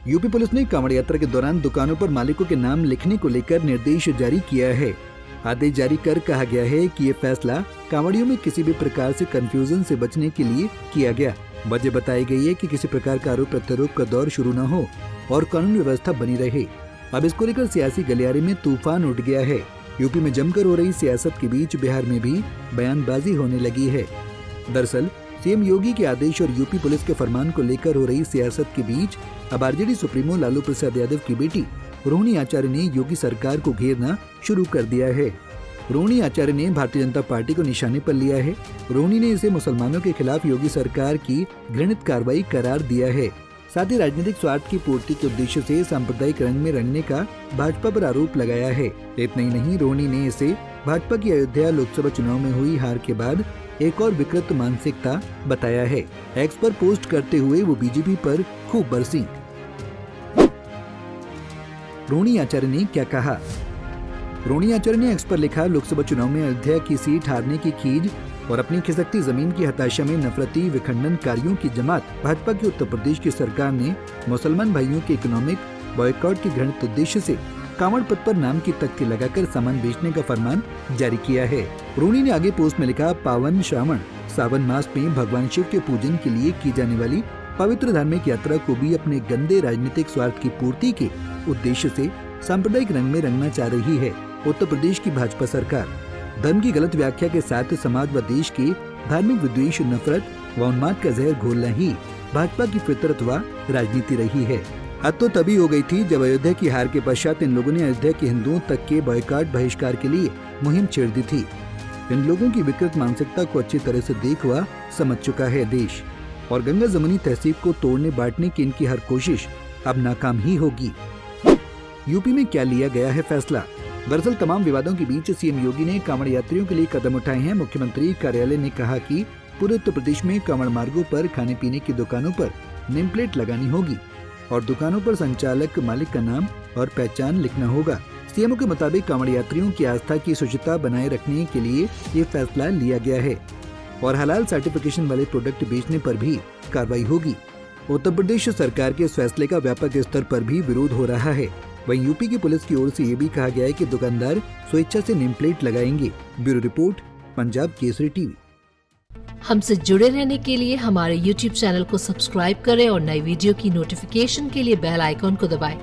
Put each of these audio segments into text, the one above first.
UP police ने कांवड़ यात्रा के दौरान दुकानों पर मालिकों के नाम लिखने को लेकर निर्देश जारी किया है। आदेश जारी कर कहा गया है कि ये फैसला कांवड़ियों में किसी भी प्रकार से कंफ्यूजन से बचने के लिए किया गया। वजह बताई गई है कि किसी प्रकार का आरोप प्रत्यारोप का दौर शुरू न हो और कानून व्यवस्था बनी रहे। अब इसको लेकर सियासी गलियारे में तूफान उठ गया है। यूपी में जमकर हो रही सियासत के बीच बिहार में भी बयानबाजी होने लगी है। दरअसल सीएम योगी के आदेश और यूपी पुलिस के फरमान को लेकर हो रही सियासत के बीच अब आरजेडी सुप्रीमो लालू प्रसाद यादव की बेटी रोहिणी आचार्य ने योगी सरकार को घेरना शुरू कर दिया है। रोहिणी आचार्य ने भारतीय जनता पार्टी को निशाने पर लिया है। रोहिणी ने इसे मुसलमानों के खिलाफ योगी सरकार की घृणित कार्रवाई करार दिया है। साथ ही राजनीतिक स्वार्थ की पूर्ति के उद्देश्य से सांप्रदायिक रंग में रंगने का भाजपा पर आरोप लगाया है। इतना ही नहीं, रोहिणी ने इसे भाजपा की अयोध्या लोकसभा चुनाव में हुई हार के बाद एक और विकृत मानसिकता बताया है। एक्स पर पोस्ट करते हुए वो बीजेपी पर खूब बरसी। रोहिणी आचार्य ने क्या कहा? रोहिणी आचार्य ने एक्स पर लिखा, लोकसभा चुनाव में अयोध्या की सीट हारने की खीज और अपनी खिसकती जमीन की हताशा में नफरती विखंडनकारियों की जमात भाजपा की उत्तर प्रदेश की सरकार ने मुसलमान भाइयों के इकोनॉमिक बॉयकॉट के घृणित उद्देश्य से कांवड़ पथ पर नाम की तख्ती लगाकर सामान बेचने का फरमान जारी किया है। रोहिणी ने आगे पोस्ट में लिखा, पावन श्रावण सावन मास में भगवान शिव के पूजन के लिए की जाने वाली पवित्र धार्मिक यात्रा को भी अपने गंदे राजनीतिक स्वार्थ की पूर्ति के उद्देश्य से सांप्रदायिक रंग में रंगना चाह रही है। उत्तर प्रदेश की भाजपा सरकार धर्म की गलत व्याख्या के साथ समाज व देश के धार्मिक विद्वेष, नफरत व उन्माद का जहर घोलना ही भाजपा की फितरत व राजनीति रही है। हद तो तभी हो गई थी जब अयोध्या की हार के पश्चात इन लोगों ने अयोध्या के हिंदुओं तक के बॉयकॉट बहिष्कार के लिए मुहिम छेड़ दी थी। इन लोगों की विकृत मानसिकता को अच्छी तरह से देख व समझ चुका है देश, और गंगा जमुनी तहसीब को तोड़ने बांटने की इनकी हर कोशिश अब नाकाम ही होगी। यूपी में क्या लिया गया है फैसला? दरअसल तमाम विवादों के बीच सीएम योगी ने कांवड़ यात्रियों के लिए कदम उठाए हैं। मुख्यमंत्री कार्यालय ने कहा कि पूरे उत्तर प्रदेश में कांवड़ मार्गों पर खाने पीने की दुकानों पर नेम प्लेट लगानी होगी और दुकानों पर संचालक मालिक का नाम और पहचान लिखना होगा। सीएम के मुताबिक कांवड़ यात्रियों की आस्था की शुचिता बनाए रखने के लिए ये फैसला लिया गया है और हलाल सर्टिफिकेशन वाले प्रोडक्ट बेचने पर भी कार्रवाई होगी। उत्तर प्रदेश सरकार के इस फैसले का व्यापक स्तर पर भी विरोध हो रहा है। वहीं यूपी की पुलिस की ओर से ये भी कहा गया है कि दुकानदार स्वेच्छा से नेम प्लेट लगाएंगे। Bureau report, Punjab Kesari TV. हमसे जुड़े रहने के लिए हमारे YouTube चैनल को सब्सक्राइब करें और नई वीडियो की नोटिफिकेशन के लिए बेल आइकॉन को दबाएं।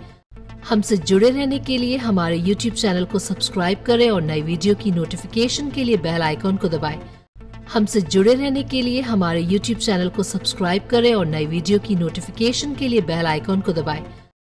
हमसे जुड़े रहने के लिए हमारे YouTube चैनल को सब्सक्राइब करें और नई वीडियो की नोटिफिकेशन के लिए बेल आइकॉन को दबाएं। हमसे जुड़े रहने के लिए हमारे YouTube चैनल को सब्सक्राइब करें और नई वीडियो की नोटिफिकेशन के लिए बेल आइकॉन को दबाएं।